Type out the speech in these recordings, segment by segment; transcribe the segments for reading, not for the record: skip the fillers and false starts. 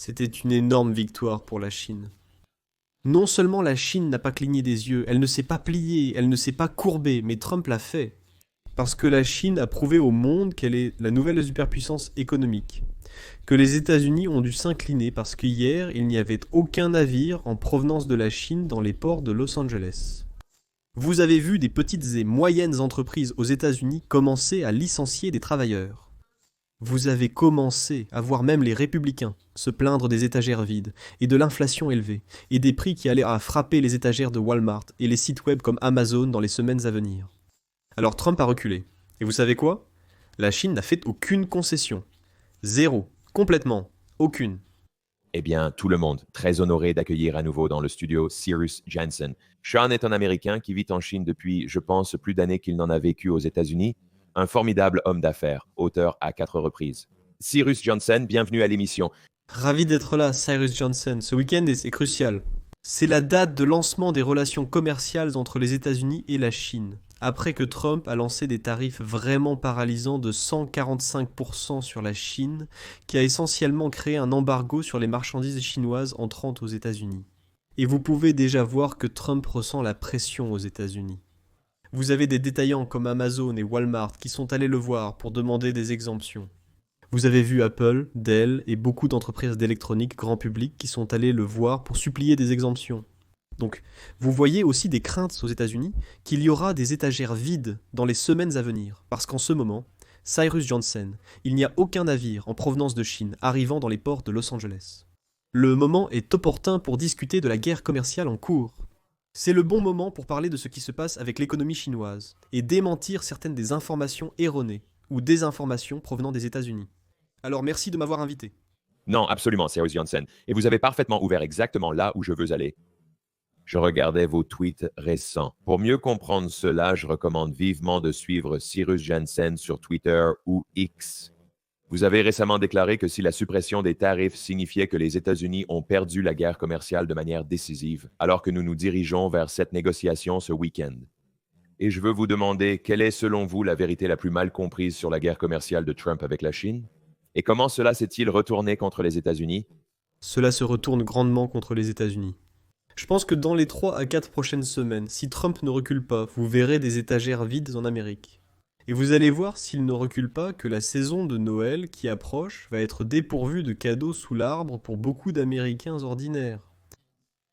C'était une énorme victoire pour la Chine. Non seulement la Chine n'a pas cligné des yeux, elle ne s'est pas pliée, elle ne s'est pas courbée, mais Trump l'a fait. Parce que la Chine a prouvé au monde qu'elle est la nouvelle superpuissance économique. Que les États-Unis ont dû s'incliner parce qu'hier, il n'y avait aucun navire en provenance de la Chine dans les ports de Los Angeles. Vous avez vu des petites et moyennes entreprises aux États-Unis commencer à licencier des travailleurs. Vous avez commencé à voir même les républicains se plaindre des étagères vides et de l'inflation élevée et des prix qui allaient à frapper les étagères de Walmart et les sites web comme Amazon dans les semaines à venir. Alors Trump a reculé. Et vous savez quoi? La Chine n'a fait aucune concession. Zéro. Complètement. Aucune. Eh bien, tout le monde, très honoré d'accueillir à nouveau dans le studio Cyrus Janssen. Sean est un Américain qui vit en Chine depuis, je pense, plus d'années qu'il n'en a vécu aux États-Unis. Un formidable homme d'affaires, auteur à 4 reprises. Cyrus Janssen, bienvenue à l'émission. Ravi d'être là, Cyrus Johnson. Ce week-end est crucial. C'est la date de lancement des relations commerciales entre les États-Unis et la Chine. Après que Trump a lancé des tarifs vraiment paralysants de 145% sur la Chine, qui a essentiellement créé un embargo sur les marchandises chinoises entrant aux États-Unis. Et vous pouvez déjà voir que Trump ressent la pression aux États-Unis. Vous avez des détaillants comme Amazon et Walmart qui sont allés le voir pour demander des exemptions. Vous avez vu Apple, Dell et beaucoup d'entreprises d'électronique grand public qui sont allés le voir pour supplier des exemptions. Donc, vous voyez aussi des craintes aux États-Unis qu'il y aura des étagères vides dans les semaines à venir, parce qu'en ce moment, Cyrus Janssen, il n'y a aucun navire en provenance de Chine arrivant dans les ports de Los Angeles. Le moment est opportun pour discuter de la guerre commerciale en cours. C'est le bon moment pour parler de ce qui se passe avec l'économie chinoise et démentir certaines des informations erronées ou désinformations provenant des États-Unis. Alors merci de m'avoir invité. Non, absolument, Cyrus Janssen. Et vous avez parfaitement ouvert exactement là où je veux aller. Je regardais vos tweets récents. Pour mieux comprendre cela, je recommande vivement de suivre Cyrus Janssen sur Twitter ou X. Vous avez récemment déclaré que si la suppression des tarifs signifiait que les États-Unis ont perdu la guerre commerciale de manière décisive, alors que nous nous dirigeons vers cette négociation ce week-end. Et je veux vous demander, quelle est selon vous la vérité la plus mal comprise sur la guerre commerciale de Trump avec la Chine? Et comment cela s'est-il retourné contre les États-Unis? Cela se retourne grandement contre les États-Unis. Je pense que dans les 3 à 4 prochaines semaines, si Trump ne recule pas, vous verrez des étagères vides en Amérique. Et vous allez voir, s'il ne recule pas, que la saison de Noël qui approche va être dépourvue de cadeaux sous l'arbre pour beaucoup d'Américains ordinaires.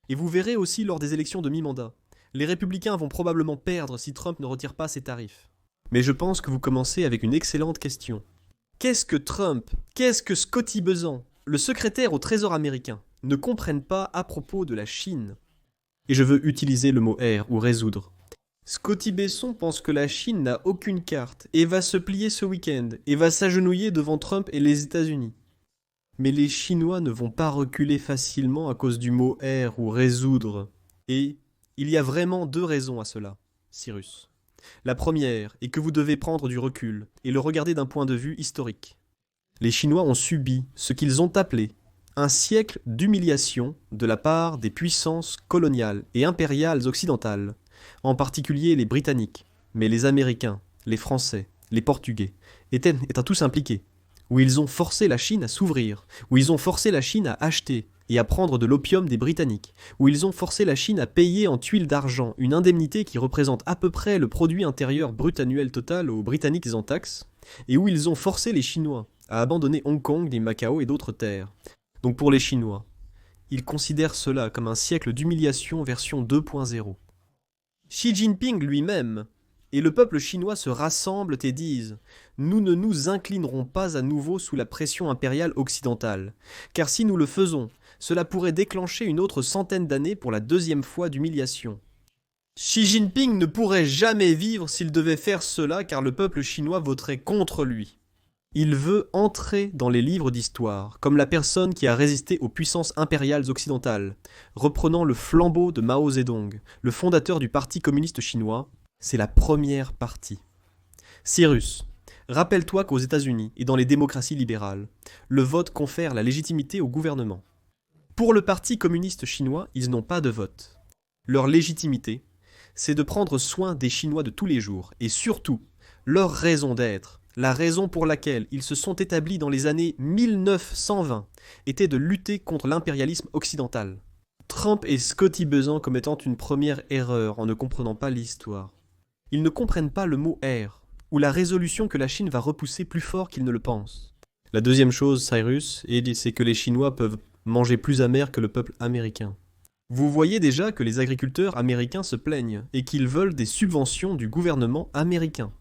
Et vous verrez aussi lors des élections de mi-mandat. Les républicains vont probablement perdre si Trump ne retire pas ses tarifs. Mais je pense que vous commencez avec une excellente question. Qu'est-ce que Trump, qu'est-ce que Scotty Bessent, le secrétaire au Trésor américain, ne comprennent pas à propos de la Chine? Et je veux utiliser le mot R ou résoudre. Scotty Besson pense que la Chine n'a aucune carte et va se plier ce week-end et va s'agenouiller devant Trump et les États-Unis. Mais les Chinois ne vont pas reculer facilement à cause du mot R ou résoudre. Et il y a vraiment 2 raisons à cela, Cyrus. La première est que vous devez prendre du recul et le regarder d'un point de vue historique. Les Chinois ont subi ce qu'ils ont appelé un siècle d'humiliation de la part des puissances coloniales et impériales occidentales, en particulier les Britanniques, mais les Américains, les Français, les Portugais, étaient tous impliqués, où ils ont forcé la Chine à s'ouvrir, où ils ont forcé la Chine à acheter et à prendre de l'opium des Britanniques, où ils ont forcé la Chine à payer en tuiles d'argent une indemnité qui représente à peu près le produit intérieur brut annuel total aux Britanniques en taxes, et où ils ont forcé les Chinois à abandonner Hong Kong, les Macao et d'autres terres. Donc pour les Chinois, ils considèrent cela comme un siècle d'humiliation version 2.0. Xi Jinping lui-même et le peuple chinois se rassemblent et disent « Nous ne nous inclinerons pas à nouveau sous la pression impériale occidentale, car si nous le faisons, cela pourrait déclencher une autre centaine d'années pour la 2e fois d'humiliation. » Xi Jinping ne pourrait jamais vivre s'il devait faire cela car le peuple chinois voterait contre lui. Il veut entrer dans les livres d'histoire, comme la personne qui a résisté aux puissances impériales occidentales, reprenant le flambeau de Mao Zedong, le fondateur du Parti communiste chinois. C'est la première partie. Cyrus, rappelle-toi qu'aux États-Unis et dans les démocraties libérales, le vote confère la légitimité au gouvernement. Pour le Parti communiste chinois, ils n'ont pas de vote. Leur légitimité, c'est de prendre soin des Chinois de tous les jours, et surtout, leur raison d'être, La raison pour laquelle ils se sont établis dans les années 1920 était de lutter contre l'impérialisme occidental. Trump est scottibesant comme étant une première erreur en ne comprenant pas l'histoire. Ils ne comprennent pas le mot « R » ou la résolution que la Chine va repousser plus fort qu'ils ne le pensent. La deuxième chose, Cyrus, c'est que les Chinois peuvent manger plus amer que le peuple américain. Vous voyez déjà que les agriculteurs américains se plaignent et qu'ils veulent des subventions du gouvernement américain.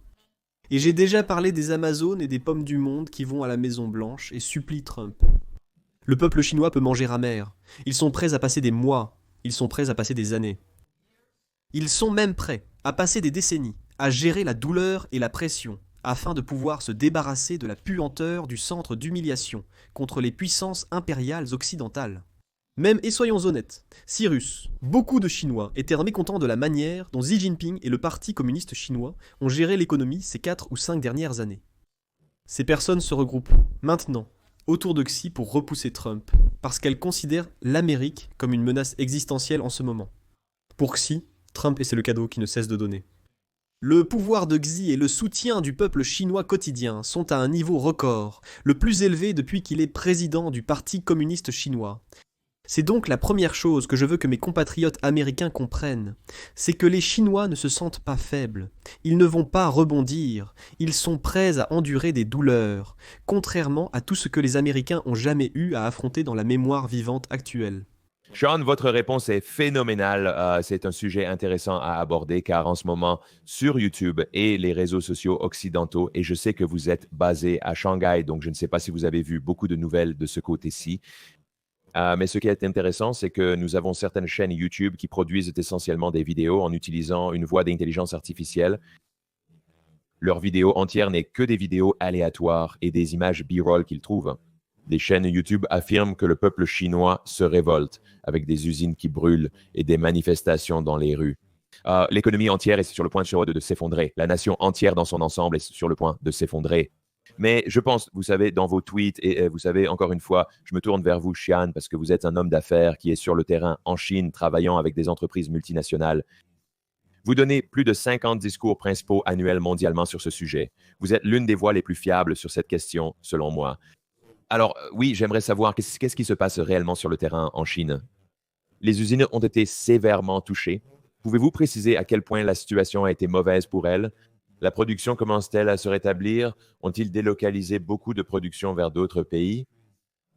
Et j'ai déjà parlé des Amazones et des pommes du monde qui vont à la Maison Blanche et supplient Trump. Le peuple chinois peut manger amer. Ils sont prêts à passer des mois. Ils sont prêts à passer des années. Ils sont même prêts à passer des décennies, à gérer la douleur et la pression, afin de pouvoir se débarrasser de la puanteur du centre d'humiliation contre les puissances impériales occidentales. Même, et soyons honnêtes, Cyrus, beaucoup de Chinois étaient mécontents de la manière dont Xi Jinping et le Parti communiste chinois ont géré l'économie ces 4 ou 5 dernières années. Ces personnes se regroupent maintenant autour de Xi pour repousser Trump, parce qu'elles considèrent l'Amérique comme une menace existentielle en ce moment. Pour Xi, Trump, et c'est le cadeau qui ne cesse de donner. Le pouvoir de Xi et le soutien du peuple chinois quotidien sont à un niveau record, le plus élevé depuis qu'il est président du Parti communiste chinois. C'est donc la première chose que je veux que mes compatriotes américains comprennent, c'est que les Chinois ne se sentent pas faibles, ils ne vont pas rebondir, ils sont prêts à endurer des douleurs, contrairement à tout ce que les Américains ont jamais eu à affronter dans la mémoire vivante actuelle. Sean, votre réponse est phénoménale. C'est un sujet intéressant à aborder car en ce moment, sur YouTube et les réseaux sociaux occidentaux, et je sais que vous êtes basé à Shanghai, donc je ne sais pas si vous avez vu beaucoup de nouvelles de ce côté-ci. Mais ce qui est intéressant, c'est que nous avons certaines chaînes YouTube qui produisent essentiellement des vidéos en utilisant une voie d'intelligence artificielle. Leur vidéo entière n'est que des vidéos aléatoires et des images B-roll qu'ils trouvent. Des chaînes YouTube affirment que le peuple chinois se révolte avec des usines qui brûlent et des manifestations dans les rues. L'économie entière est sur le point de s'effondrer. La nation entière dans son ensemble est sur le point de s'effondrer. Mais je pense, vous savez, dans vos tweets, et vous savez, encore une fois, je me tourne vers vous, Xian, parce que vous êtes un homme d'affaires qui est sur le terrain en Chine, travaillant avec des entreprises multinationales. Vous donnez plus de 50 discours principaux annuels mondialement sur ce sujet. Vous êtes l'une des voix les plus fiables sur cette question, selon moi. Alors, oui, j'aimerais savoir qu'est-ce qui se passe réellement sur le terrain en Chine. Les usines ont été sévèrement touchées. Pouvez-vous préciser à quel point la situation a été mauvaise pour elles? La production commence-t-elle à se rétablir? Ont-ils délocalisé beaucoup de production vers d'autres pays?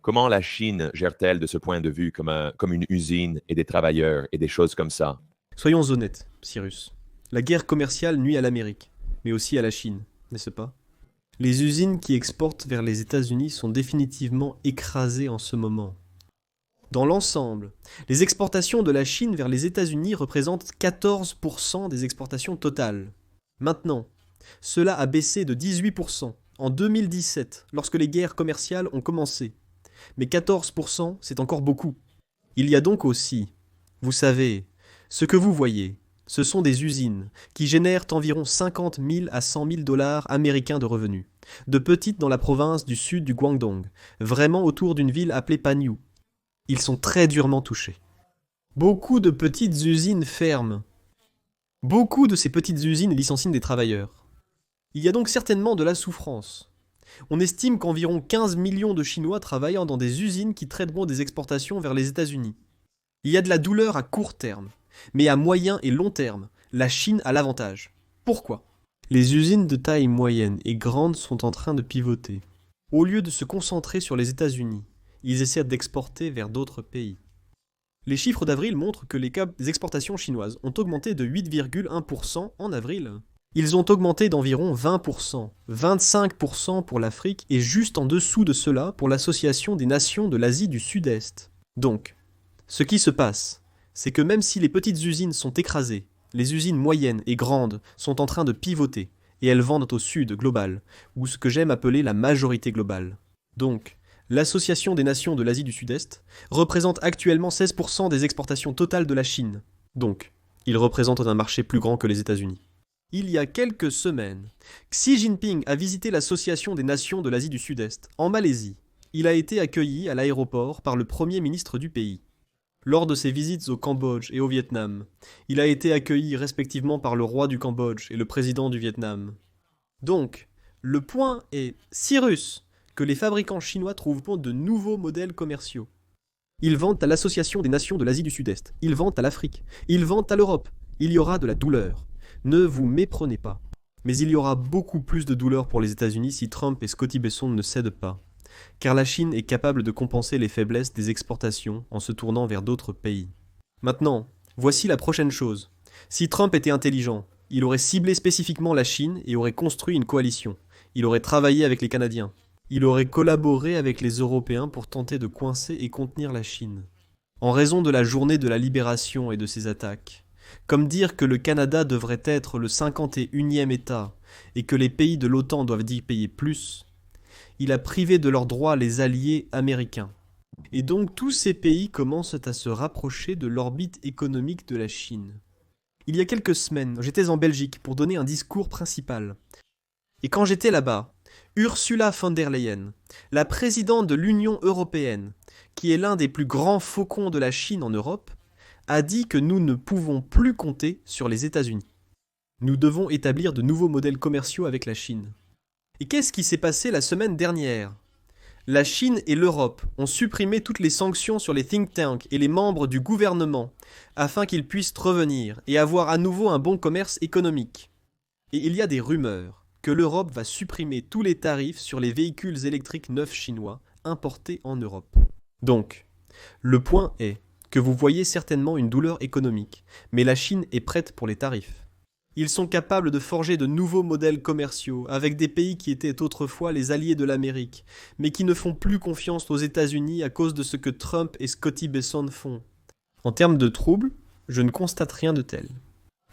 Comment la Chine gère-t-elle de ce point de vue comme une usine et des travailleurs et des choses comme ça? Soyons honnêtes, Cyrus. La guerre commerciale nuit à l'Amérique, mais aussi à la Chine, n'est-ce pas? Les usines qui exportent vers les États-Unis sont définitivement écrasées en ce moment. Dans l'ensemble, les exportations de la Chine vers les États-Unis représentent 14% des exportations totales. Maintenant, cela a baissé de 18% en 2017, lorsque les guerres commerciales ont commencé. Mais 14%, c'est encore beaucoup. Il y a donc aussi, vous savez, ce que vous voyez, ce sont des usines qui génèrent environ 50 000 à 100 000 dollars américains de revenus, de petites dans la province du sud du Guangdong, vraiment autour d'une ville appelée Panyu. Ils sont très durement touchés. Beaucoup de petites usines ferment. Beaucoup de ces petites usines licencient des travailleurs. Il y a donc certainement de la souffrance. On estime qu'environ 15 millions de Chinois travaillent dans des usines qui traiteront des exportations vers les États-Unis. Il y a de la douleur à court terme, mais à moyen et long terme, la Chine a l'avantage. Pourquoi ? Les usines de taille moyenne et grande sont en train de pivoter. Au lieu de se concentrer sur les États-Unis, ils essaient d'exporter vers d'autres pays. Les chiffres d'avril montrent que les exportations chinoises ont augmenté de 8,1% en avril. Ils ont augmenté d'environ 20%, 25% pour l'Afrique et juste en dessous de cela pour l'Association des nations de l'Asie du Sud-Est. Donc, ce qui se passe, c'est que même si les petites usines sont écrasées, les usines moyennes et grandes sont en train de pivoter et elles vendent au Sud global, ou ce que j'aime appeler la majorité globale. Donc, l'Association des nations de l'Asie du Sud-Est représente actuellement 16% des exportations totales de la Chine. Donc, ils représentent un marché plus grand que les États-Unis. Il y a quelques semaines, Xi Jinping a visité l'Association des nations de l'Asie du Sud-Est, en Malaisie. Il a été accueilli à l'aéroport par le Premier ministre du pays. Lors de ses visites au Cambodge et au Vietnam, il a été accueilli respectivement par le roi du Cambodge et le président du Vietnam. Donc, Le point est, Cyrus, que les fabricants chinois trouveront de nouveaux modèles commerciaux. Ils vendent à l'Association des Nations de l'Asie du Sud-Est, ils vendent à l'Afrique, ils vendent à l'Europe. Il y aura de la douleur. Ne vous méprenez pas. Mais il y aura beaucoup plus de douleur pour les États-Unis si Trump et Scotty Besson ne cèdent pas. Car la Chine est capable de compenser les faiblesses des exportations en se tournant vers d'autres pays. Maintenant, voici la prochaine chose. Si Trump était intelligent, il aurait ciblé spécifiquement la Chine et aurait construit une coalition. Il aurait travaillé avec les Canadiens. Il aurait collaboré avec les Européens pour tenter de coincer et contenir la Chine. En raison de la journée de la libération et de ses attaques, comme dire que le Canada devrait être le 51e État et que les pays de l'OTAN doivent y payer plus, il a privé de leurs droits les alliés américains. Et donc tous ces pays commencent à se rapprocher de l'orbite économique de la Chine. Il y a quelques semaines, j'étais en Belgique pour donner un discours principal. Et quand j'étais là-bas, Ursula von der Leyen, la présidente de l'Union européenne, qui est l'un des plus grands faucons de la Chine en Europe, a dit que nous ne pouvons plus compter sur les États-Unis. Nous devons établir de nouveaux modèles commerciaux avec la Chine. Et qu'est-ce qui s'est passé la semaine dernière ? La Chine et l'Europe ont supprimé toutes les sanctions sur les think tanks et les membres du gouvernement afin qu'ils puissent revenir et avoir à nouveau un bon commerce économique. Et il y a des rumeurs que l'Europe va supprimer tous les tarifs sur les véhicules électriques neufs chinois importés en Europe. Donc, le point est que vous voyez certainement une douleur économique, mais la Chine est prête pour les tarifs. Ils sont capables de forger de nouveaux modèles commerciaux avec des pays qui étaient autrefois les alliés de l'Amérique, mais qui ne font plus confiance aux États-Unis à cause de ce que Trump et Scotty Besson font. En termes de troubles, je ne constate rien de tel.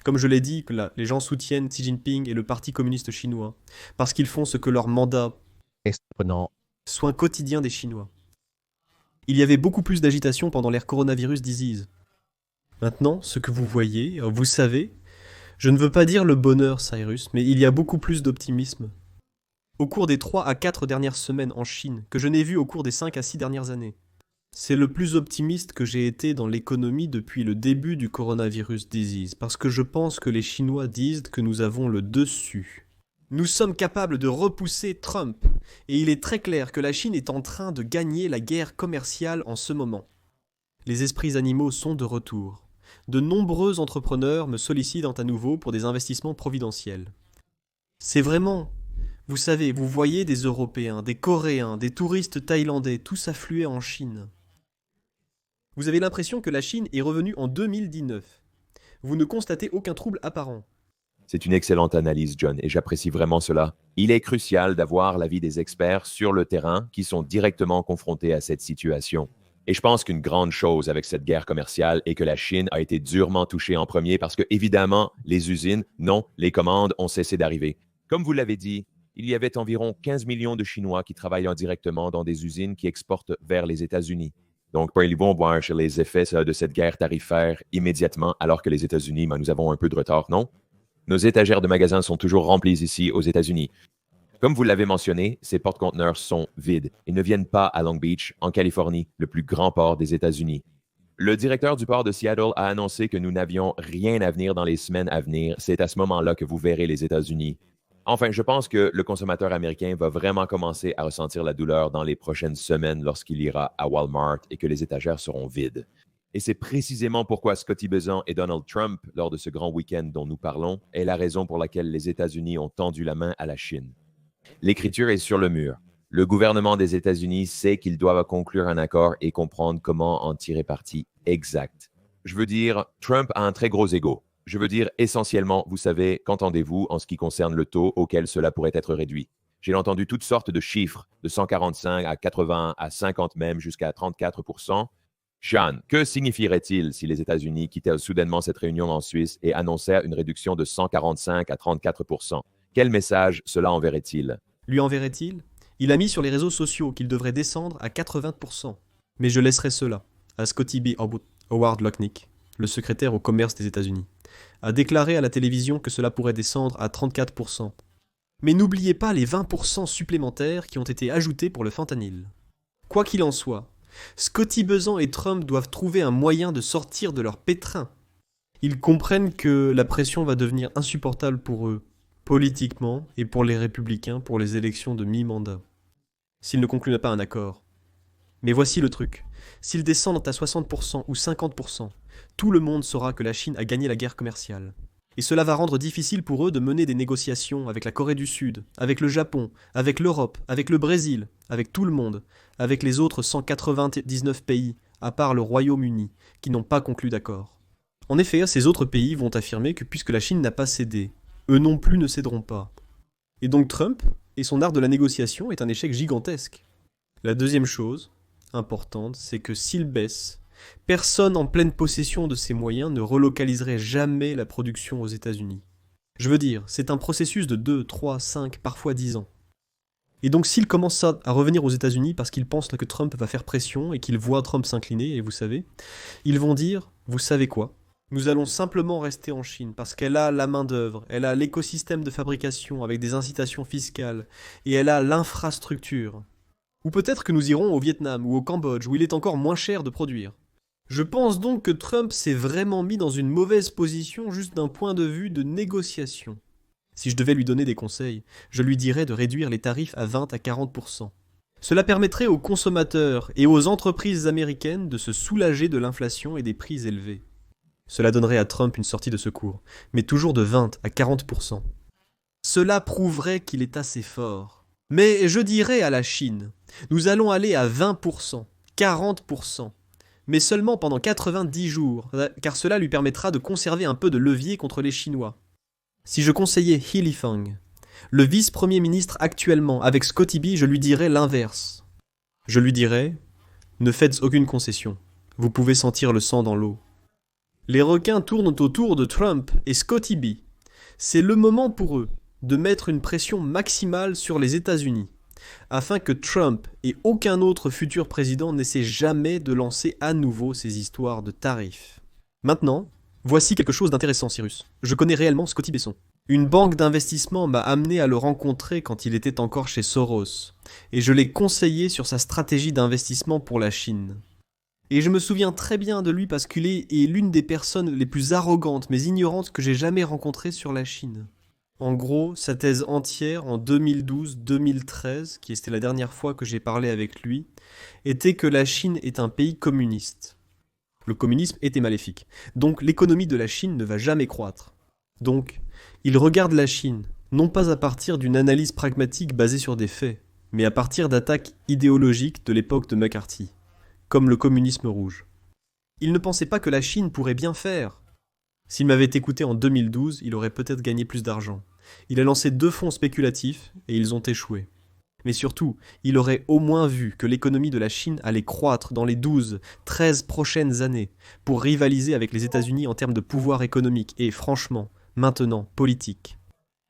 Comme je l'ai dit, les gens soutiennent Xi Jinping et le Parti communiste chinois, parce qu'ils font ce que leur mandat soin quotidien des Chinois. Il y avait beaucoup plus d'agitation pendant l'ère coronavirus disease. Maintenant, ce que vous voyez, vous savez, je ne veux pas dire le bonheur, Cyrus, mais il y a beaucoup plus d'optimisme. Au cours des 3 à 4 dernières semaines en Chine, que je n'ai vu au cours des 5 à 6 dernières années, c'est le plus optimiste que j'ai été dans l'économie depuis le début du coronavirus disease, parce que je pense que les Chinois disent que nous avons le dessus. Nous sommes capables de repousser Trump, et il est très clair que la Chine est en train de gagner la guerre commerciale en ce moment. Les esprits animaux sont de retour. De nombreux entrepreneurs me sollicitent à nouveau pour des investissements providentiels. C'est vraiment, vous savez, vous voyez des Européens, des Coréens, des touristes thaïlandais, tous affluer en Chine. Vous avez l'impression que la Chine est revenue en 2019. Vous ne constatez aucun trouble apparent. C'est une excellente analyse, John, et j'apprécie vraiment cela. Il est crucial d'avoir l'avis des experts sur le terrain qui sont directement confrontés à cette situation. Et je pense qu'une grande chose avec cette guerre commerciale est que la Chine a été durement touchée en premier parce que, évidemment, les usines, non, les commandes ont cessé d'arriver. Comme vous l'avez dit, il y avait environ 15 millions de Chinois qui travaillent indirectement dans des usines qui exportent vers les États-Unis. Donc, ils vont voir les effets de cette guerre tarifaire immédiatement, alors que les États-Unis, nous avons un peu de retard, non? Nos étagères de magasins sont toujours remplies ici aux États-Unis. Comme vous l'avez mentionné, ces porte-conteneurs sont vides et ne viennent pas à Long Beach, en Californie, le plus grand port des États-Unis. Le directeur du port de Seattle a annoncé que nous n'avions rien à venir dans les semaines à venir. C'est à ce moment-là que vous verrez les États-Unis. Enfin, je pense que le consommateur américain va vraiment commencer à ressentir la douleur dans les prochaines semaines lorsqu'il ira à Walmart et que les étagères seront vides. Et c'est précisément pourquoi Scotty Besson et Donald Trump, lors de ce grand week-end dont nous parlons, est la raison pour laquelle les États-Unis ont tendu la main à la Chine. L'écriture est sur le mur. Le gouvernement des États-Unis sait qu'ils doivent conclure un accord et comprendre comment en tirer parti exact. Je veux dire, Trump a un très gros ego. Je veux dire, essentiellement, vous savez, qu'entendez-vous en ce qui concerne le taux auquel cela pourrait être réduit? J'ai entendu toutes sortes de chiffres, de 145 à 80 à 50 même, jusqu'à 34%. Sean, que signifierait-il si les États-Unis quittaient soudainement cette réunion en Suisse et annonçaient une réduction de 145 à 34%? Quel message cela enverrait-il? Lui enverrait-il ? Il a mis sur les réseaux sociaux qu'il devrait descendre à 80%. Mais je laisserai cela à Scotty B. Howard Lutnick, le secrétaire au commerce des États-Unis, a déclaré à la télévision que cela pourrait descendre à 34%. Mais n'oubliez pas les 20% supplémentaires qui ont été ajoutés pour le fentanyl. Quoi qu'il en soit, Scotty Besson et Trump doivent trouver un moyen de sortir de leur pétrin. Ils comprennent que la pression va devenir insupportable pour eux. politiquement et pour les républicains pour les élections de mi-mandat, s'ils ne concluent pas un accord. Mais voici le truc. S'ils descendent à 60% ou 50%, tout le monde saura que la Chine a gagné la guerre commerciale. Et cela va rendre difficile pour eux de mener des négociations avec la Corée du Sud, avec le Japon, avec l'Europe, avec le Brésil, avec tout le monde, avec les autres 199 pays, à part le Royaume-Uni, qui n'ont pas conclu d'accord. En effet, ces autres pays vont affirmer que puisque la Chine n'a pas cédé, eux non plus ne céderont pas. Et donc Trump et son art de la négociation est un échec gigantesque. La deuxième chose importante, c'est que s'il baisse, personne en pleine possession de ses moyens ne relocaliserait jamais la production aux États-Unis. Je veux dire, c'est un processus de 2, 3, 5, parfois 10 ans. Et donc s'il commence à revenir aux États-Unis parce qu'il pense que Trump va faire pression et qu'il voit Trump s'incliner, et vous savez, ils vont dire, vous savez quoi ? Nous allons simplement rester en Chine parce qu'elle a la main-d'œuvre, elle a l'écosystème de fabrication avec des incitations fiscales, et elle a l'infrastructure. Ou peut-être que nous irons au Vietnam ou au Cambodge où il est encore moins cher de produire. Je pense donc que Trump s'est vraiment mis dans une mauvaise position juste d'un point de vue de négociation. Si je devais lui donner des conseils, je lui dirais de réduire les tarifs à 20 à 40%. Cela permettrait aux consommateurs et aux entreprises américaines de se soulager de l'inflation et des prix élevés. Cela donnerait à Trump une sortie de secours, mais toujours de 20 à 40%. Cela prouverait qu'il est assez fort. Mais je dirais à la Chine, nous allons aller à 20%, 40%, mais seulement pendant 90 jours, car cela lui permettra de conserver un peu de levier contre les Chinois. Si je conseillais He Lifeng, le vice-premier ministre actuellement avec Scotty B, je lui dirais l'inverse. Je lui dirais, ne faites aucune concession, vous pouvez sentir le sang dans l'eau. Les requins tournent autour de Trump et Scotty B. C'est le moment pour eux de mettre une pression maximale sur les États-Unis, afin que Trump et aucun autre futur président n'essaie jamais de lancer à nouveau ces histoires de tarifs. Maintenant, voici quelque chose d'intéressant, Cyrus. Je connais réellement Scotty Besson. Une banque d'investissement m'a amené à le rencontrer quand il était encore chez Soros, et je l'ai conseillé sur sa stratégie d'investissement pour la Chine. Et je me souviens très bien de lui parce qu'il est l'une des personnes les plus arrogantes mais ignorantes que j'ai jamais rencontrées sur la Chine. En gros, sa thèse entière en 2012-2013, qui était la dernière fois que j'ai parlé avec lui, était que la Chine est un pays communiste. Le communisme était maléfique. Donc l'économie de la Chine ne va jamais croître. Donc, il regarde la Chine, non pas à partir d'une analyse pragmatique basée sur des faits, mais à partir d'attaques idéologiques de l'époque de McCarthy, comme le communisme rouge. Il ne pensait pas que la Chine pourrait bien faire. S'il m'avait écouté en 2012, il aurait peut-être gagné plus d'argent. Il a lancé 2 fonds spéculatifs et ils ont échoué. Mais surtout, il aurait au moins vu que l'économie de la Chine allait croître dans les 12, 13 prochaines années pour rivaliser avec les États-Unis en termes de pouvoir économique et, franchement, maintenant, politique.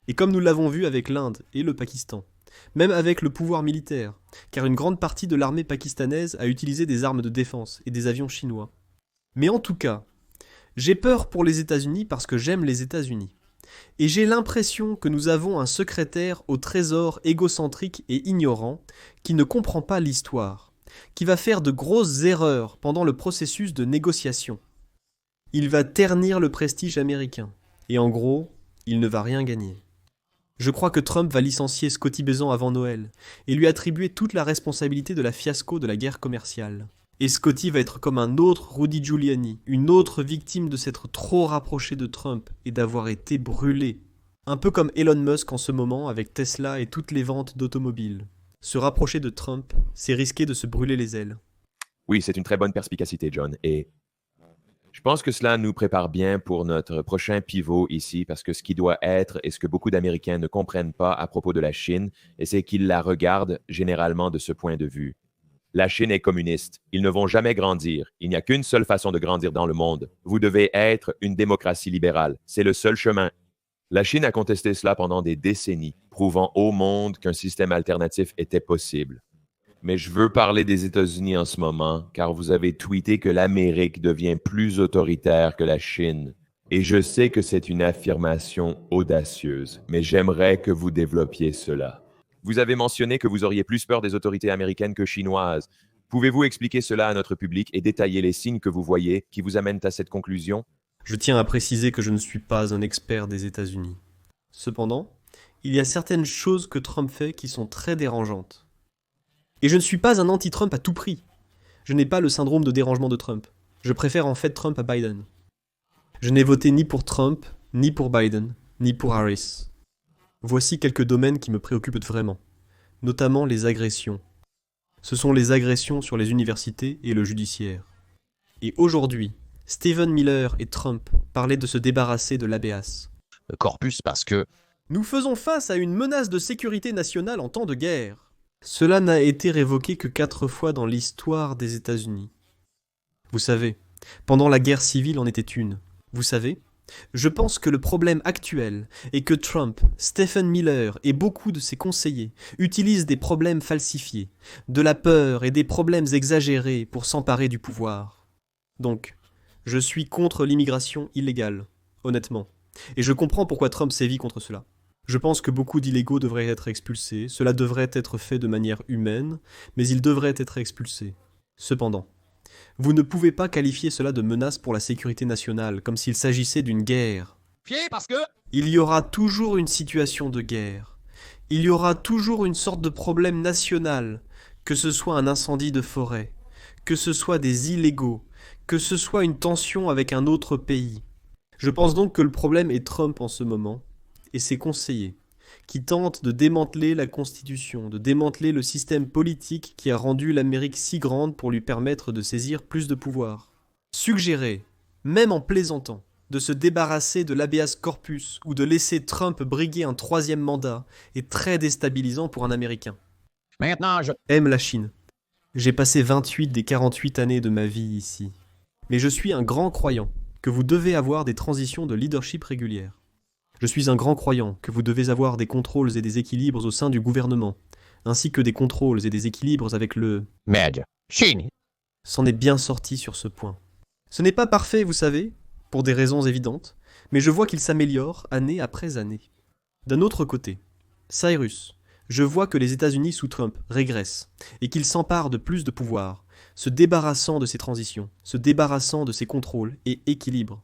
Et comme nous l'avons vu avec l'Inde et le Pakistan, même avec le pouvoir militaire, car une grande partie de l'armée pakistanaise a utilisé des armes de défense et des avions chinois. Mais en tout cas, j'ai peur pour les États-Unis parce que j'aime les États-Unis. Et j'ai l'impression que nous avons un secrétaire au trésor égocentrique et ignorant qui ne comprend pas l'histoire, qui va faire de grosses erreurs pendant le processus de négociation. Il va ternir le prestige américain. Et en gros, il ne va rien gagner. Je crois que Trump va licencier Scotty Besson avant Noël et lui attribuer toute la responsabilité de la fiasco de la guerre commerciale. Et Scotty va être comme un autre Rudy Giuliani, une autre victime de s'être trop rapproché de Trump et d'avoir été brûlé. Un peu comme Elon Musk en ce moment avec Tesla et toutes les ventes d'automobiles. Se rapprocher de Trump, c'est risquer de se brûler les ailes. Oui, c'est une très bonne perspicacité, John. Et je pense que cela nous prépare bien pour notre prochain pivot ici, parce que ce qui doit être et ce que beaucoup d'Américains ne comprennent pas à propos de la Chine, et c'est qu'ils la regardent généralement de ce point de vue. La Chine est communiste. Ils ne vont jamais grandir. Il n'y a qu'une seule façon de grandir dans le monde. Vous devez être une démocratie libérale. C'est le seul chemin. La Chine a contesté cela pendant des décennies, prouvant au monde qu'un système alternatif était possible. Mais je veux parler des États-Unis en ce moment, car vous avez tweeté que l'Amérique devient plus autoritaire que la Chine. Et je sais que c'est une affirmation audacieuse, mais j'aimerais que vous développiez cela. Vous avez mentionné que vous auriez plus peur des autorités américaines que chinoises. Pouvez-vous expliquer cela à notre public et détailler les signes que vous voyez qui vous amènent à cette conclusion? Je tiens à préciser que je ne suis pas un expert des États-Unis. Cependant, il y a certaines choses que Trump fait qui sont très dérangeantes. Et je ne suis pas un anti-Trump à tout prix. Je n'ai pas le syndrome de dérangement de Trump. Je préfère en fait Trump à Biden. Je n'ai voté ni pour Trump, ni pour Biden, ni pour Harris. Voici quelques domaines qui me préoccupent vraiment, notamment les agressions. Ce sont les agressions sur les universités et le judiciaire. Et aujourd'hui, Stephen Miller et Trump parlaient de se débarrasser de l'habeas corpus parce que Nous faisons face à une menace de sécurité nationale en temps de guerre. Cela n'a été révoqué que 4 fois dans l'histoire des États-Unis. Vous savez, pendant la guerre civile en était une. Vous savez, je pense que le problème actuel est que Trump, Stephen Miller et beaucoup de ses conseillers utilisent des problèmes falsifiés, de la peur et des problèmes exagérés pour s'emparer du pouvoir. Donc, je suis contre l'immigration illégale, honnêtement. Et je comprends pourquoi Trump sévit contre cela. Je pense que beaucoup d'illégaux devraient être expulsés, cela devrait être fait de manière humaine, mais ils devraient être expulsés. Cependant, vous ne pouvez pas qualifier cela de menace pour la sécurité nationale, comme s'il s'agissait d'une guerre. parce que Il y aura toujours une situation de guerre. Il y aura toujours une sorte de problème national, que ce soit un incendie de forêt, que ce soit des illégaux, que ce soit une tension avec un autre pays. Je pense donc que le problème est Trump en ce moment, et ses conseillers, qui tentent de démanteler la Constitution, de démanteler le système politique qui a rendu l'Amérique si grande pour lui permettre de saisir plus de pouvoir. Suggérer, même en plaisantant, de se débarrasser de l'habeas corpus ou de laisser Trump briguer un 3e mandat est très déstabilisant pour un Américain. maintenant je Aime la Chine. J'ai passé 28 des 48 années de ma vie ici. Mais je suis un grand croyant que vous devez avoir des transitions de leadership régulières. Je suis un grand croyant que vous devez avoir des contrôles et des équilibres au sein du gouvernement, ainsi que des contrôles et des équilibres avec le... Média. Chine. S'en est bien sorti sur ce point. Ce n'est pas parfait, vous savez, pour des raisons évidentes, mais je vois qu'il s'améliore année après année. D'un autre côté, Cyrus, je vois que les États-Unis sous Trump régressent et qu'ils s'emparent de plus de pouvoir, se débarrassant de ces transitions, se débarrassant de ces contrôles et équilibres.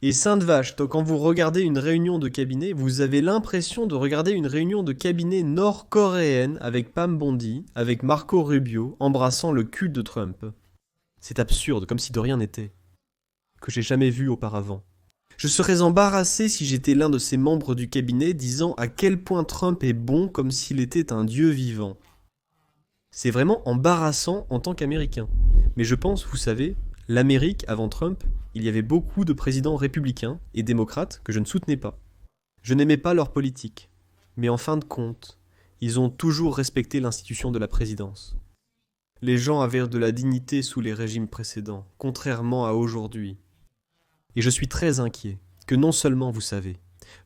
Et sainte vache, quand vous regardez une réunion de cabinet, vous avez l'impression de regarder une réunion de cabinet nord-coréenne avec Pam Bondi, avec Marco Rubio, embrassant le cul de Trump. C'est absurde, comme si de rien n'était. Que j'ai jamais vu auparavant. Je serais embarrassé si j'étais l'un de ces membres du cabinet disant à quel point Trump est bon comme s'il était un dieu vivant. C'est vraiment embarrassant en tant qu'Américain. Mais je pense, vous savez, l'Amérique, avant Trump, il y avait beaucoup de présidents républicains et démocrates que je ne soutenais pas. Je n'aimais pas leur politique. Mais en fin de compte, ils ont toujours respecté l'institution de la présidence. Les gens avaient de la dignité sous les régimes précédents, contrairement à aujourd'hui. Et je suis très inquiet que non seulement, vous savez,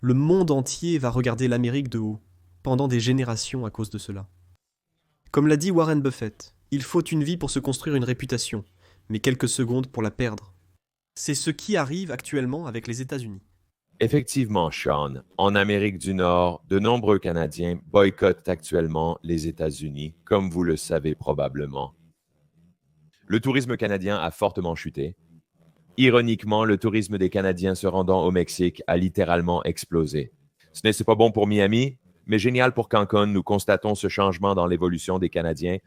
le monde entier va regarder l'Amérique de haut, pendant des générations à cause de cela. Comme l'a dit Warren Buffett, il faut une vie pour se construire une réputation, mais quelques secondes pour la perdre. C'est ce qui arrive actuellement avec les États-Unis. Effectivement, Sean, en Amérique du Nord, de nombreux Canadiens boycottent actuellement les États-Unis, comme vous le savez probablement. Le tourisme canadien a fortement chuté. Ironiquement, le tourisme des Canadiens se rendant au Mexique a littéralement explosé. Ce n'est pas bon pour Miami, mais génial pour Cancun. Nous constatons ce changement dans l'évolution des Canadiens.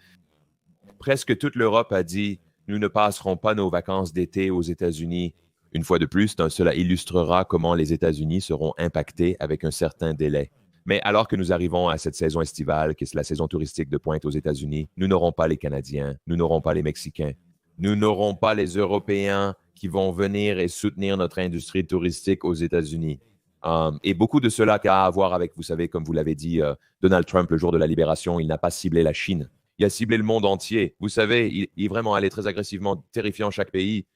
Presque toute l'Europe a dit « Nous ne passerons pas nos vacances d'été aux États-Unis ». Une fois de plus, cela illustrera comment les États-Unis seront impactés avec un certain délai. Mais alors que nous arrivons à cette saison estivale, qui est la saison touristique de pointe aux États-Unis, nous n'aurons pas les Canadiens, nous n'aurons pas les Mexicains, nous n'aurons pas les Européens qui vont venir et soutenir notre industrie touristique aux États-Unis. Et beaucoup de cela a à voir avec, vous savez, comme vous l'avez dit, Donald Trump, le jour de la libération, il n'a pas ciblé la Chine. Il a ciblé le monde entier. Vous savez, il est vraiment allé très agressivement, terrifiant chaque pays.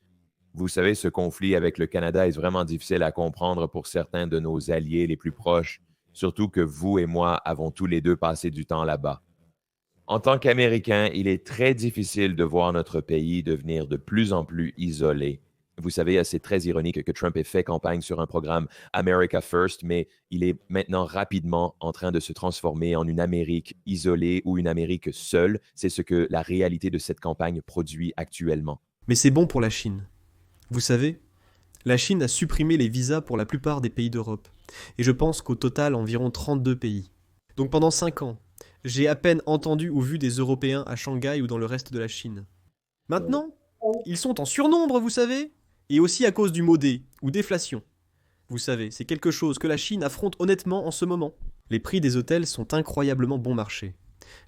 Vous savez, ce conflit avec le Canada est vraiment difficile à comprendre pour certains de nos alliés les plus proches, surtout que vous et moi avons tous les deux passé du temps là-bas. En tant qu'Américains, il est très difficile de voir notre pays devenir de plus en plus isolé. Vous savez, c'est très ironique que Trump ait fait campagne sur un programme America First, mais il est maintenant rapidement en train de se transformer en une Amérique isolée ou une Amérique seule. C'est ce que la réalité de cette campagne produit actuellement. Mais c'est bon pour la Chine. Vous savez, la Chine a supprimé les visas pour la plupart des pays d'Europe. Et je pense qu'au total, environ 32 pays. Donc pendant 5 ans, j'ai à peine entendu ou vu des Européens à Shanghai ou dans le reste de la Chine. Maintenant, ils sont en surnombre, vous savez, et aussi à cause du mot D, ou déflation. Vous savez, c'est quelque chose que la Chine affronte honnêtement en ce moment. Les prix des hôtels sont incroyablement bon marché.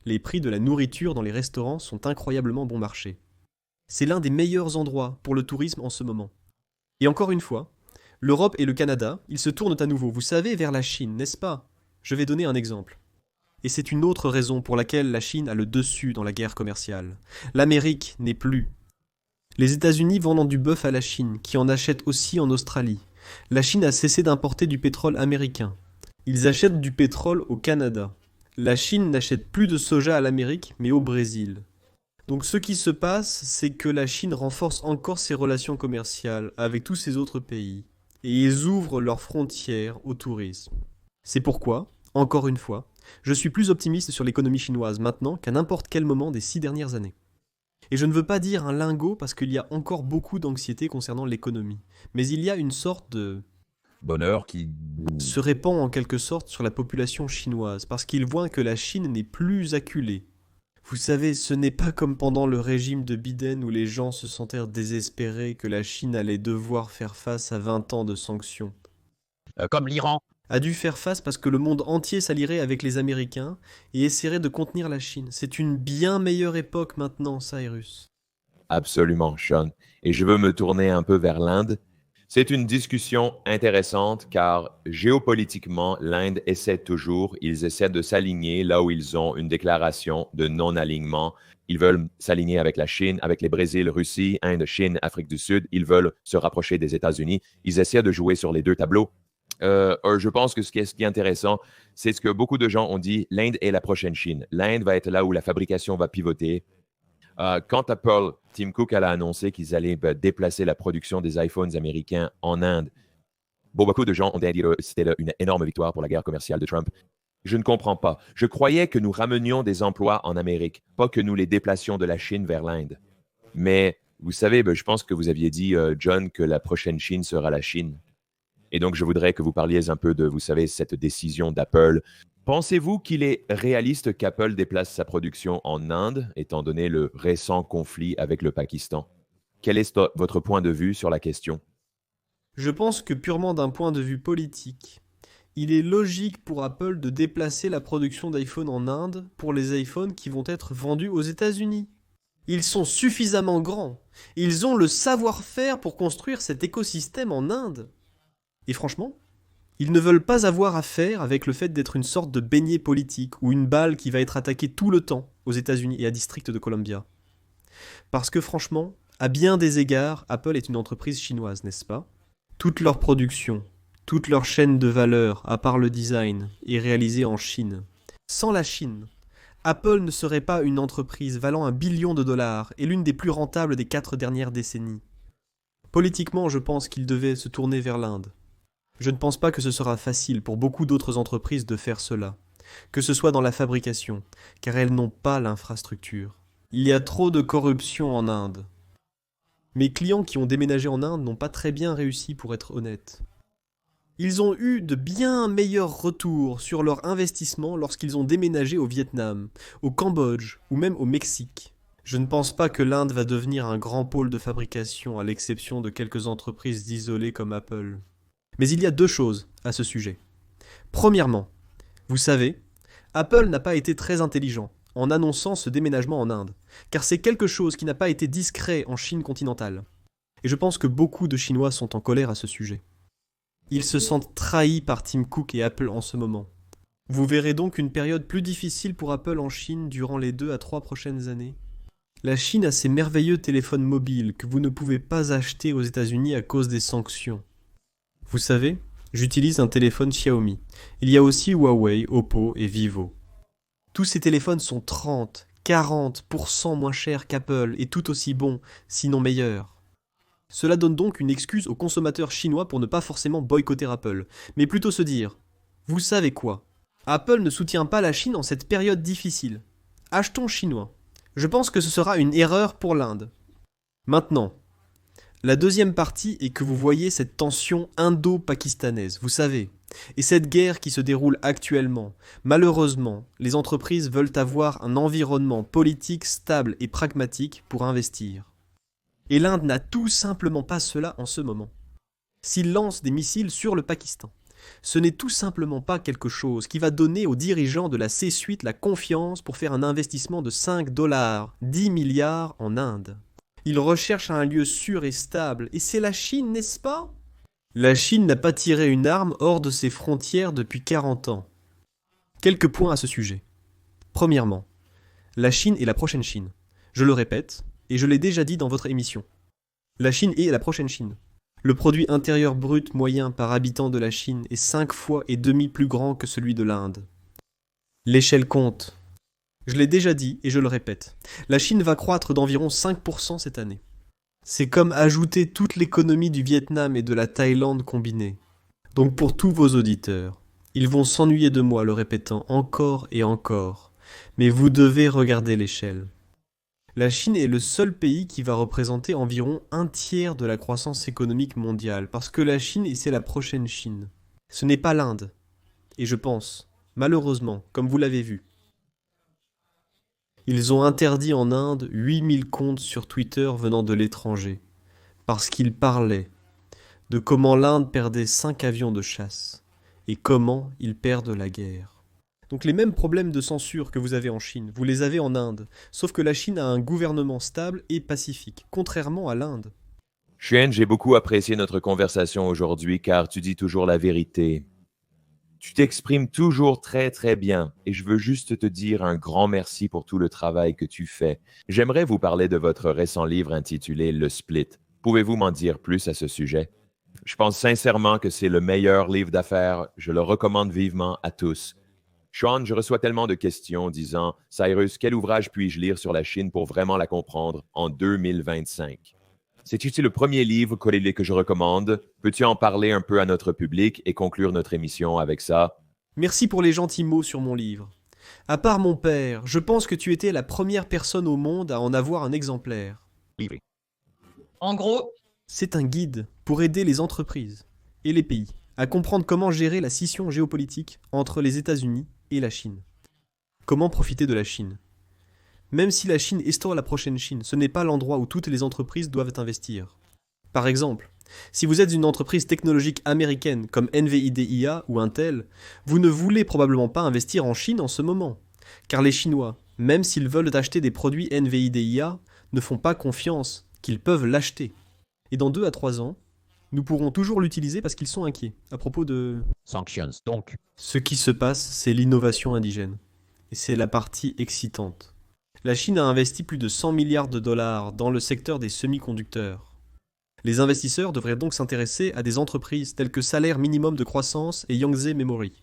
Les prix de la nourriture dans les restaurants sont incroyablement bon marché. C'est l'un des meilleurs endroits pour le tourisme en ce moment. Et encore une fois, l'Europe et le Canada, ils se tournent à nouveau, vous savez, vers la Chine, n'est-ce pas? Je vais donner un exemple. Et c'est une autre raison pour laquelle la Chine a le dessus dans la guerre commerciale. L'Amérique n'est plus. Les États-Unis vendent du bœuf à la Chine, qui en achète aussi en Australie. La Chine a cessé d'importer du pétrole américain. Ils achètent du pétrole au Canada. La Chine n'achète plus de soja à l'Amérique, mais au Brésil. Donc ce qui se passe, c'est que la Chine renforce encore ses relations commerciales avec tous ces autres pays. Et ils ouvrent leurs frontières au tourisme. C'est pourquoi, encore une fois, je suis plus optimiste sur l'économie chinoise maintenant qu'à n'importe quel moment des 6 dernières années. Et je ne veux pas dire un lingot parce qu'il y a encore beaucoup d'anxiété concernant l'économie. Mais il y a une sorte de Bonheur qui... se répand en quelque sorte sur la population chinoise parce qu'ils voient que la Chine n'est plus acculée. Vous savez, ce n'est pas comme pendant le régime de Biden où les gens se sentèrent désespérés que la Chine allait devoir faire face à 20 ans de sanctions. Comme l'Iran. A dû faire face parce que le monde entier s'allierait avec les Américains et essaierait de contenir la Chine. C'est une bien meilleure époque maintenant, Cyrus. Absolument, Sean. Et je veux me tourner un peu vers l'Inde. C'est une discussion intéressante car géopolitiquement, l'Inde essaie toujours, ils essaient de s'aligner là où ils ont une déclaration de non-alignement. Ils veulent s'aligner avec la Chine, avec les Brésil, Russie, Inde, Chine, Afrique du Sud. Ils veulent se rapprocher des États-Unis. Ils essaient de jouer sur les deux tableaux. Je pense que ce qui est intéressant, c'est ce que beaucoup de gens ont dit, l'Inde est la prochaine Chine. L'Inde va être là où la fabrication va pivoter. Quand Apple, Tim Cook a annoncé qu'ils allaient déplacer la production des iPhones américains en Inde, beaucoup de gens ont dit que c'était une énorme victoire pour la guerre commerciale de Trump. Je ne comprends pas. Je croyais que nous ramenions des emplois en Amérique, pas que nous les déplacions de la Chine vers l'Inde. Mais vous savez, je pense que vous aviez dit, John, que la prochaine Chine sera la Chine. Et donc, je voudrais que vous parliez un peu de, vous savez, cette décision d'Apple. Pensez-vous qu'il est réaliste qu'Apple déplace sa production en Inde, étant donné le récent conflit avec le Pakistan? Quel est votre point de vue sur la question? Je pense que purement d'un point de vue politique, il est logique pour Apple de déplacer la production d'iPhone en Inde pour les iPhones qui vont être vendus aux États-Unis. Ils sont suffisamment grands. Ils ont le savoir-faire pour construire cet écosystème en Inde. Et franchement, ils ne veulent pas avoir affaire avec le fait d'être une sorte de beignet politique ou une balle qui va être attaquée tout le temps aux États-Unis et à District de Columbia. Parce que franchement, à bien des égards, Apple est une entreprise chinoise, n'est-ce pas? Toute leur production, toute leur chaîne de valeur, à part le design, est réalisée en Chine. Sans la Chine, Apple ne serait pas une entreprise valant $1 billion et l'une des plus rentables des 4 dernières décennies. Politiquement, je pense qu'ils devaient se tourner vers l'Inde. Je ne pense pas que ce sera facile pour beaucoup d'autres entreprises de faire cela, que ce soit dans la fabrication, car elles n'ont pas l'infrastructure. Il y a trop de corruption en Inde. Mes clients qui ont déménagé en Inde n'ont pas très bien réussi pour être honnête. Ils ont eu de bien meilleurs retours sur leur investissement lorsqu'ils ont déménagé au Vietnam, au Cambodge ou même au Mexique. Je ne pense pas que l'Inde va devenir un grand pôle de fabrication à l'exception de quelques entreprises isolées comme Apple. Mais il y a 2 choses à ce sujet. Premièrement, vous savez, Apple n'a pas été très intelligent en annonçant ce déménagement en Inde, car c'est quelque chose qui n'a pas été discret en Chine continentale. Et je pense que beaucoup de Chinois sont en colère à ce sujet. Ils se sentent trahis par Tim Cook et Apple en ce moment. Vous verrez donc une période plus difficile pour Apple en Chine durant les 2 à 3 prochaines années. La Chine a ces merveilleux téléphones mobiles que vous ne pouvez pas acheter aux États-Unis à cause des sanctions. Vous savez, j'utilise un téléphone Xiaomi. Il y a aussi Huawei, Oppo et Vivo. Tous ces téléphones sont 30, 40% moins chers qu'Apple et tout aussi bons, sinon meilleurs. Cela donne donc une excuse aux consommateurs chinois pour ne pas forcément boycotter Apple, mais plutôt se dire « Vous savez quoi ? Apple ne soutient pas la Chine en cette période difficile. Achetons chinois. Je pense que ce sera une erreur pour l'Inde. » Maintenant, la deuxième partie est que vous voyez cette tension indo-pakistanaise. Vous savez, Et cette guerre qui se déroule actuellement, malheureusement, les entreprises veulent avoir un environnement politique stable et pragmatique pour investir. Et l'Inde n'a tout simplement pas cela en ce moment. S'il lance des missiles sur le Pakistan, ce n'est tout simplement pas quelque chose qui va donner aux dirigeants de la C-suite la confiance pour faire un investissement de 5 dollars, 10 milliards en Inde. Ils recherchent un lieu sûr et stable, et c'est la Chine, n'est-ce pas ? La Chine n'a pas tiré une arme hors de ses frontières depuis 40 ans. Quelques points à ce sujet. Premièrement, la Chine est la prochaine Chine. Je le répète, et je l'ai déjà dit dans votre émission. La Chine est la prochaine Chine. Le produit intérieur brut moyen par habitant de la Chine est 5 fois et demi plus grand que celui de l'Inde. L'échelle compte. Je l'ai déjà dit et je le répète. La Chine va croître d'environ 5% cette année. C'est comme ajouter toute l'économie du Vietnam et de la Thaïlande combinée. Donc pour tous vos auditeurs, ils vont s'ennuyer de moi le répétant encore et encore. Mais vous devez regarder l'échelle. La Chine est le seul pays qui va représenter environ un tiers de la croissance économique mondiale, parce que la Chine, c'est la prochaine Chine. Ce n'est pas l'Inde. Et je pense, malheureusement, comme vous l'avez vu, ils ont interdit en Inde 8000 comptes sur Twitter venant de l'étranger, parce qu'ils parlaient de comment l'Inde perdait 5 avions de chasse, et comment ils perdent la guerre. Donc les mêmes problèmes de censure que vous avez en Chine, vous les avez en Inde, sauf que la Chine a un gouvernement stable et pacifique, contrairement à l'Inde. Xuan, j'ai beaucoup apprécié notre conversation aujourd'hui car tu dis toujours la vérité. Tu t'exprimes toujours très très bien et je veux juste te dire un grand merci pour tout le travail que tu fais. J'aimerais vous parler de votre récent livre intitulé Le Split. Pouvez-vous m'en dire plus à ce sujet? Je pense sincèrement que c'est le meilleur livre d'affaires. Je le recommande vivement à tous. Sean, je reçois tellement de questions disant « Cyrus, quel ouvrage puis-je lire sur la Chine pour vraiment la comprendre en 2025 ?» C'est-tu le premier livre que je recommande? Peux-tu en parler un peu à notre public et conclure notre émission avec ça? Merci pour les gentils mots sur mon livre. À part mon père, je pense que tu étais la première personne au monde à en avoir un exemplaire. En gros, C'est un guide pour aider les entreprises et les pays à comprendre comment gérer la scission géopolitique entre les États-Unis et la Chine. Comment profiter de la Chine? Même si la Chine instaure la prochaine Chine, ce n'est pas l'endroit où toutes les entreprises doivent investir. Par exemple, si vous êtes une entreprise technologique américaine comme NVIDIA ou Intel, vous ne voulez probablement pas investir en Chine en ce moment, car les Chinois, même s'ils veulent acheter des produits NVIDIA, ne font pas confiance qu'ils peuvent l'acheter. Et dans 2 à 3 ans, nous pourrons toujours l'utiliser parce qu'ils sont inquiets à propos de... Sanctions, donc. Ce qui se passe, c'est l'innovation indigène. Et c'est la partie excitante. La Chine a investi plus de 100 milliards de dollars dans le secteur des semi-conducteurs. Les investisseurs devraient donc s'intéresser à des entreprises telles que Salaire Minimum de Croissance et Yangtze Memory.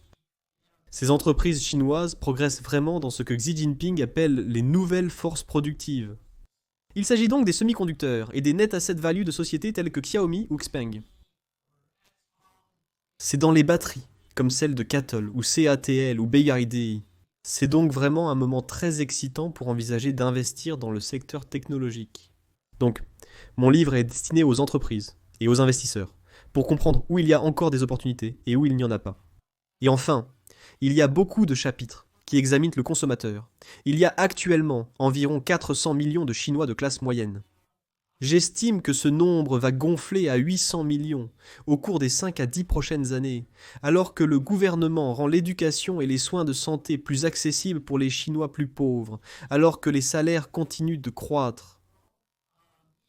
Ces entreprises chinoises progressent vraiment dans ce que Xi Jinping appelle les nouvelles forces productives. Il s'agit donc des semi-conducteurs et des net asset value de sociétés telles que Xiaomi ou Xpeng. C'est dans les batteries, comme celles de CATL ou CATL ou BYD. C'est donc vraiment un moment très excitant pour envisager d'investir dans le secteur technologique. Donc, mon livre est destiné aux entreprises et aux investisseurs, pour comprendre où il y a encore des opportunités et où il n'y en a pas. Et enfin, il y a beaucoup de chapitres qui examinent le consommateur. Il y a actuellement environ 400 millions de Chinois de classe moyenne. J'estime que ce nombre va gonfler à 800 millions au cours des 5 à 10 prochaines années, alors que le gouvernement rend l'éducation et les soins de santé plus accessibles pour les Chinois plus pauvres, alors que les salaires continuent de croître.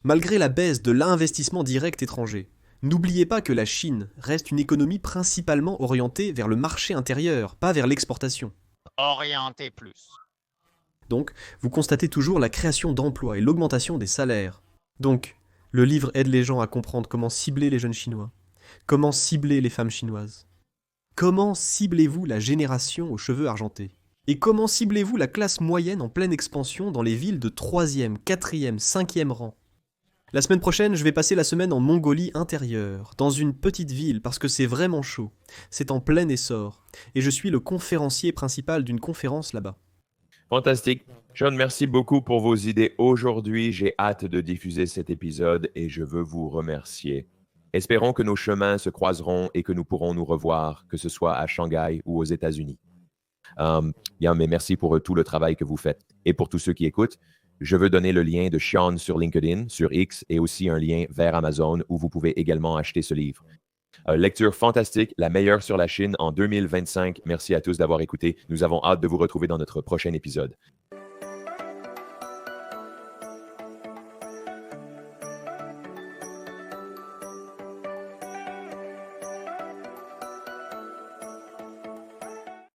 Malgré la baisse de l'investissement direct étranger, n'oubliez pas que la Chine reste une économie principalement orientée vers le marché intérieur, pas vers l'exportation. orienté plus. Donc, vous constatez toujours la création d'emplois et l'augmentation des salaires. Donc, le livre aide les gens à comprendre comment cibler les jeunes Chinois, comment cibler les femmes chinoises. Comment ciblez-vous la génération aux cheveux argentés? Et comment ciblez-vous la classe moyenne en pleine expansion dans les villes de 3e, 4e, 5e rang? La semaine prochaine, je vais passer la semaine en Mongolie intérieure, dans une petite ville, parce que c'est vraiment chaud. C'est en plein essor, et je suis le conférencier principal d'une conférence là-bas. Fantastique. Sean, merci beaucoup pour vos idées aujourd'hui. J'ai hâte de diffuser cet épisode et je veux vous remercier. Espérons que nos chemins se croiseront et que nous pourrons nous revoir, que ce soit à Shanghai ou aux États-Unis. Mais merci pour tout le travail que vous faites. Et pour tous ceux qui écoutent, je veux donner le lien de Sean sur LinkedIn, sur X, et aussi un lien vers Amazon où vous pouvez également acheter ce livre. Lecture fantastique, la meilleure sur la Chine en 2025. Merci à tous d'avoir écouté. Nous avons hâte de vous retrouver dans notre prochain épisode.